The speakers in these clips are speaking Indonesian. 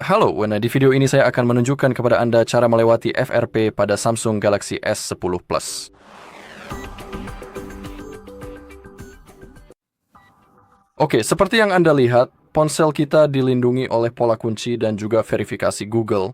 Halo, di video ini saya akan menunjukkan kepada Anda cara melewati FRP pada Samsung Galaxy S10 Plus. Oke, seperti yang Anda lihat, ponsel kita dilindungi oleh pola kunci dan juga verifikasi Google.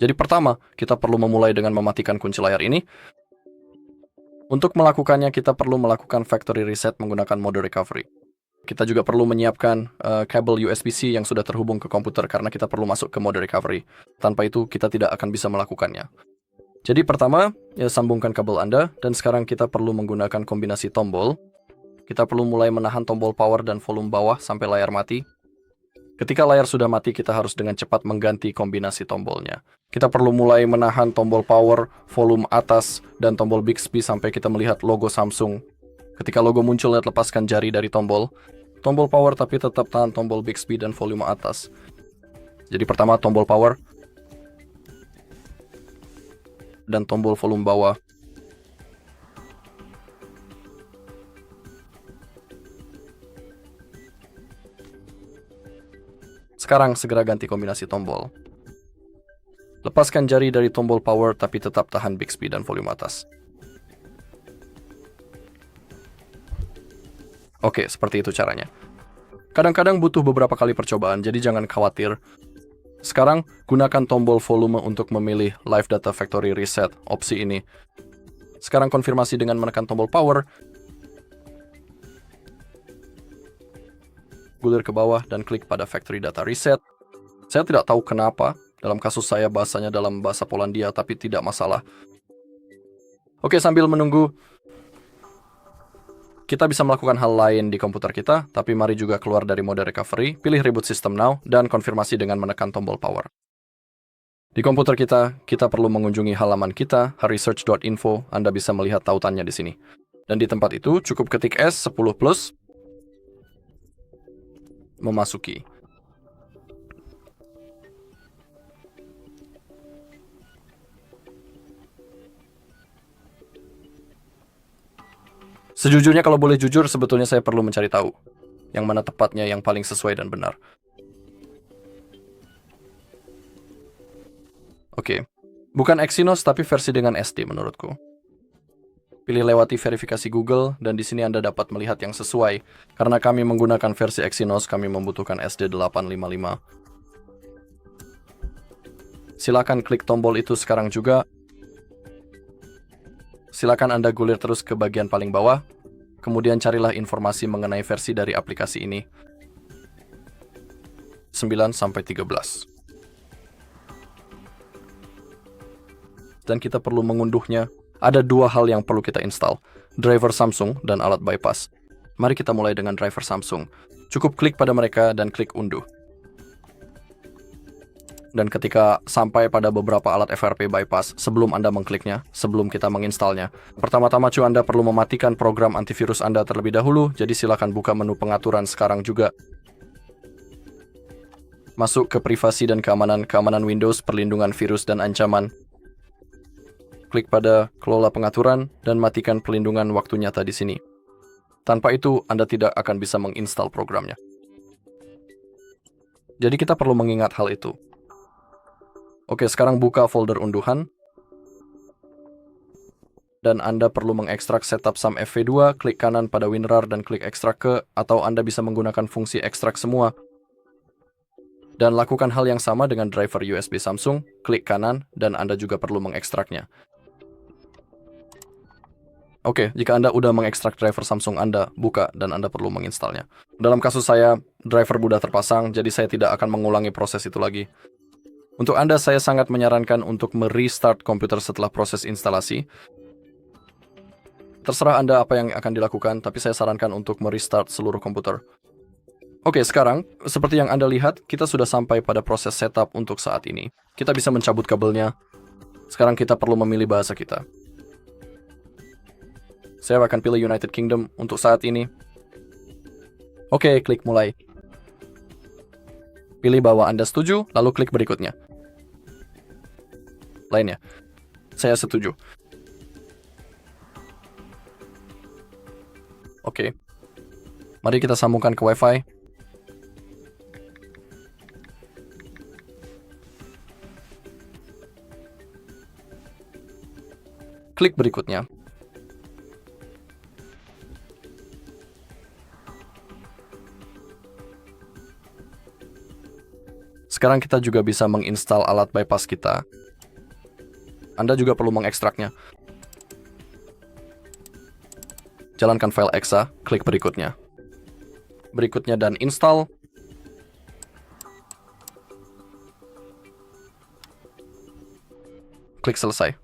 Jadi pertama, kita perlu memulai dengan mematikan kunci layar ini. Untuk melakukannya, kita perlu melakukan factory reset menggunakan mode recovery. Kita juga perlu menyiapkan kabel USB-C yang sudah terhubung ke komputer karena kita perlu masuk ke mode recovery. Tanpa itu, kita tidak akan bisa melakukannya. Jadi pertama, sambungkan kabel Anda, dan sekarang kita perlu menggunakan kombinasi tombol. Kita perlu mulai menahan tombol power dan volume bawah sampai layar mati. Ketika layar sudah mati, kita harus dengan cepat mengganti kombinasi tombolnya. Kita perlu mulai menahan tombol power, volume atas, dan tombol Bixby sampai kita melihat logo Samsung. Ketika logo muncul, lepaskan jari dari tombol power tapi tetap tahan tombol Bixby dan volume atas. Jadi pertama tombol power dan tombol volume bawah. Sekarang segera ganti kombinasi tombol. Lepaskan jari dari tombol power tapi tetap tahan Bixby dan volume atas. Oke, seperti itu caranya. Kadang-kadang butuh beberapa kali percobaan, jadi jangan khawatir. Sekarang, gunakan tombol volume untuk memilih Live Data Factory Reset, opsi ini. Sekarang konfirmasi dengan menekan tombol power. Gulir ke bawah dan klik pada Factory Data Reset. Saya tidak tahu kenapa, dalam kasus saya bahasanya dalam bahasa Polandia, tapi tidak masalah. Oke, sambil menunggu, kita bisa melakukan hal lain di komputer kita, tapi mari juga keluar dari mode recovery, pilih Reboot System Now, dan konfirmasi dengan menekan tombol power. Di komputer kita perlu mengunjungi halaman kita, research.info, Anda bisa melihat tautannya di sini. Dan di tempat itu, cukup ketik S10 Plus, memasuki. Sejujurnya kalau boleh jujur, sebetulnya saya perlu mencari tahu yang mana tepatnya yang paling sesuai dan benar. Oke, bukan Exynos tapi versi dengan SD menurutku. Pilih lewati verifikasi Google dan di sini Anda dapat melihat yang sesuai. Karena kami menggunakan versi Exynos, kami membutuhkan SD855. Silakan klik tombol itu sekarang juga. Silakan Anda gulir terus ke bagian paling bawah, kemudian carilah informasi mengenai versi dari aplikasi ini. 9-13. Dan kita perlu mengunduhnya. Ada dua hal yang perlu kita install, driver Samsung dan alat bypass. Mari kita mulai dengan driver Samsung. Cukup klik pada mereka dan klik unduh. Dan ketika sampai pada beberapa alat FRP bypass, sebelum Anda mengkliknya, sebelum kita menginstalnya, pertama-tama Anda perlu mematikan program antivirus Anda terlebih dahulu, jadi silakan buka menu pengaturan sekarang juga. Masuk ke privasi dan keamanan Windows, perlindungan virus dan ancaman. Klik pada kelola pengaturan dan matikan pelindungan waktu nyata di sini. Tanpa itu, Anda tidak akan bisa menginstal programnya. Jadi kita perlu mengingat hal itu. Oke, sekarang buka folder unduhan. Dan Anda perlu mengekstrak setup SAM FV2, klik kanan pada WinRAR dan klik ekstrak ke, atau Anda bisa menggunakan fungsi ekstrak semua. Dan lakukan hal yang sama dengan driver USB Samsung, klik kanan, dan Anda juga perlu mengekstraknya. Oke, jika Anda udah mengekstrak driver Samsung Anda, buka dan Anda perlu menginstalnya. Dalam kasus saya, driver sudah terpasang, jadi saya tidak akan mengulangi proses itu lagi. Untuk Anda, saya sangat menyarankan untuk merestart komputer setelah proses instalasi. Terserah Anda apa yang akan dilakukan, tapi saya sarankan untuk merestart seluruh komputer. Oke, sekarang, seperti yang Anda lihat, kita sudah sampai pada proses setup untuk saat ini. Kita bisa mencabut kabelnya. Sekarang kita perlu memilih bahasa kita. Saya akan pilih United Kingdom untuk saat ini. Oke, klik mulai. Pilih bahwa Anda setuju, lalu klik berikutnya. Lainnya, saya setuju. Oke. Mari kita sambungkan ke Wi-Fi. Klik berikutnya. Sekarang kita juga bisa menginstal alat bypass kita. Anda juga perlu mengekstraknya. Jalankan file exa, klik berikutnya. Berikutnya dan install. Klik selesai.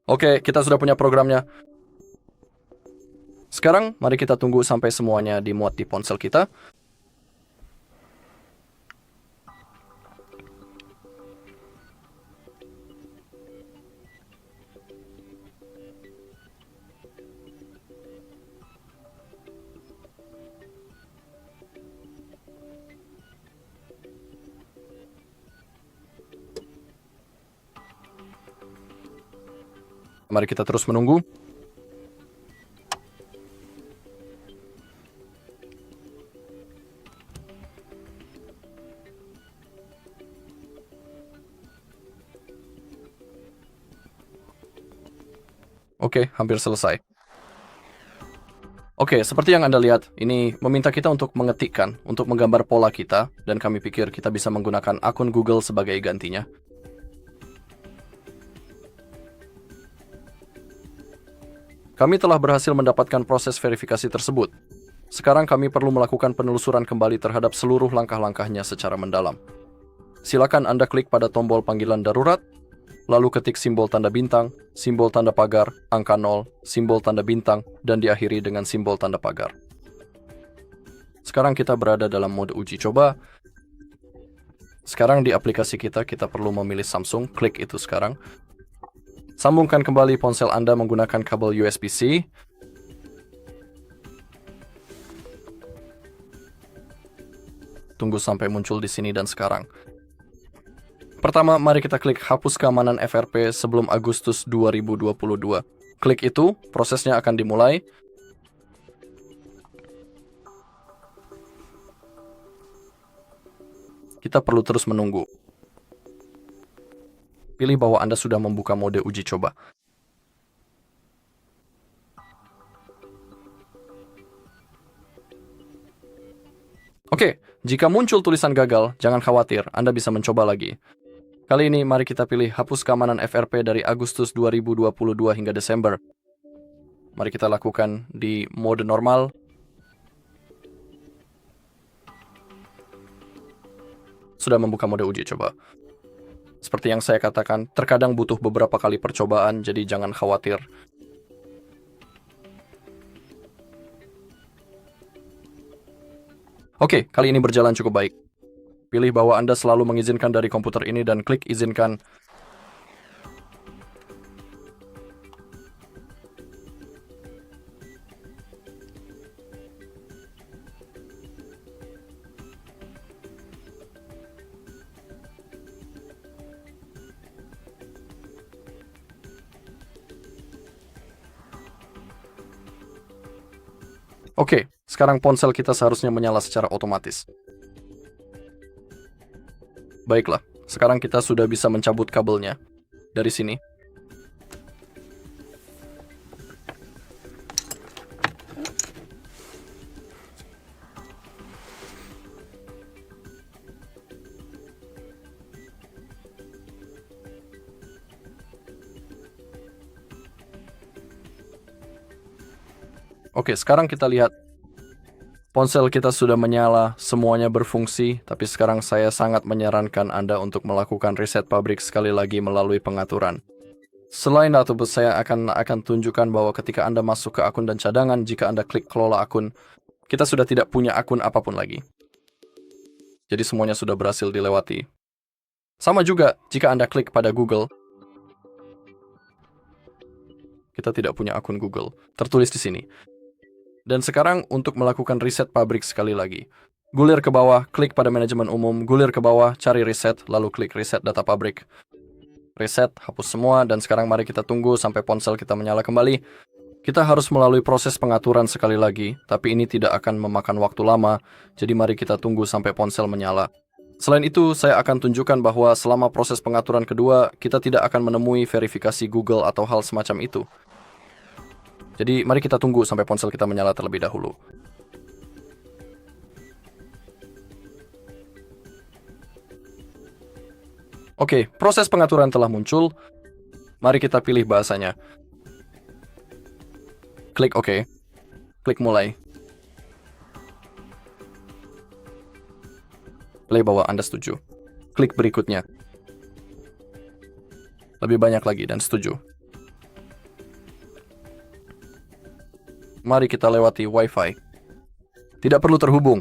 Oke, kita sudah punya programnya. Sekarang, mari kita tunggu sampai semuanya dimuat di ponsel kita. Mari kita terus menunggu. Oke, hampir selesai. Oke, seperti yang Anda lihat, ini meminta kita untuk mengetikkan, untuk menggambar pola kita, dan kami pikir kita bisa menggunakan akun Google sebagai gantinya. Kami telah berhasil mendapatkan proses verifikasi tersebut. Sekarang kami perlu melakukan penelusuran kembali terhadap seluruh langkah-langkahnya secara mendalam. Silakan Anda klik pada tombol panggilan darurat, lalu ketik simbol tanda bintang, simbol tanda pagar, angka 0, simbol tanda bintang, dan diakhiri dengan simbol tanda pagar. Sekarang kita berada dalam mode uji coba. Sekarang di aplikasi kita perlu memilih Samsung, klik itu sekarang. Sambungkan kembali ponsel Anda menggunakan kabel USB-C. Tunggu sampai muncul di sini dan sekarang. Pertama, mari kita klik hapus keamanan FRP sebelum Agustus 2022. Klik itu, prosesnya akan dimulai. Kita perlu terus menunggu. Pilih bahwa Anda sudah membuka mode uji coba. Oke, jika muncul tulisan gagal, jangan khawatir, Anda bisa mencoba lagi. Kali ini, mari kita pilih hapus keamanan FRP dari Agustus 2022 hingga Desember. Mari kita lakukan di mode normal. Sudah membuka mode uji coba. Seperti yang saya katakan, terkadang butuh beberapa kali percobaan, jadi jangan khawatir. Oke, kali ini berjalan cukup baik. Pilih bahwa Anda selalu mengizinkan dari komputer ini dan klik izinkan. Oke, sekarang ponsel kita seharusnya menyala secara otomatis. Baiklah, sekarang kita sudah bisa mencabut kabelnya dari sini. Oke, sekarang kita lihat. Ponsel kita sudah menyala, semuanya berfungsi, tapi sekarang saya sangat menyarankan Anda untuk melakukan reset pabrik sekali lagi melalui pengaturan. Selain itu, saya akan tunjukkan bahwa ketika Anda masuk ke akun dan cadangan, jika Anda klik kelola akun, kita sudah tidak punya akun apapun lagi. Jadi semuanya sudah berhasil dilewati. Sama juga jika Anda klik pada Google, kita tidak punya akun Google. Tertulis di sini. Dan sekarang untuk melakukan reset pabrik sekali lagi. Gulir ke bawah, klik pada manajemen umum, gulir ke bawah, cari reset, lalu klik reset data pabrik. Reset, hapus semua, dan sekarang mari kita tunggu sampai ponsel kita menyala kembali. Kita harus melalui proses pengaturan sekali lagi, tapi ini tidak akan memakan waktu lama, jadi mari kita tunggu sampai ponsel menyala. Selain itu, saya akan tunjukkan bahwa selama proses pengaturan kedua, kita tidak akan menemui verifikasi Google atau hal semacam itu. Jadi, mari kita tunggu sampai ponsel kita menyala terlebih dahulu. Oke, proses pengaturan telah muncul. Mari kita pilih bahasanya. Klik OK. Klik mulai. Play bahwa Anda setuju. Klik berikutnya. Lebih banyak lagi dan setuju. Mari kita lewati Wi-Fi. Tidak perlu terhubung.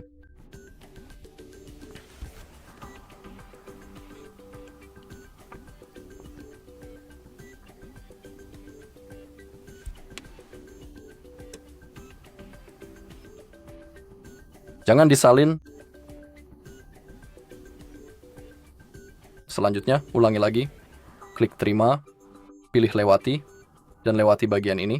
Jangan disalin. Selanjutnya, ulangi lagi. Klik terima, pilih lewati, dan lewati bagian ini.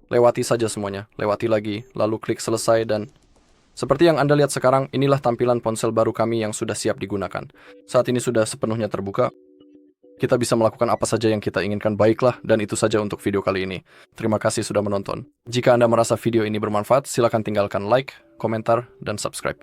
Lewati saja semuanya, lewati lagi, lalu klik selesai dan seperti yang Anda lihat sekarang, inilah tampilan ponsel baru kami yang sudah siap digunakan. Saat ini sudah sepenuhnya terbuka. Kita bisa melakukan apa saja yang kita inginkan, baiklah, dan itu saja untuk video kali ini. Terima kasih sudah menonton. Jika Anda merasa video ini bermanfaat, silakan tinggalkan like, komentar, dan subscribe.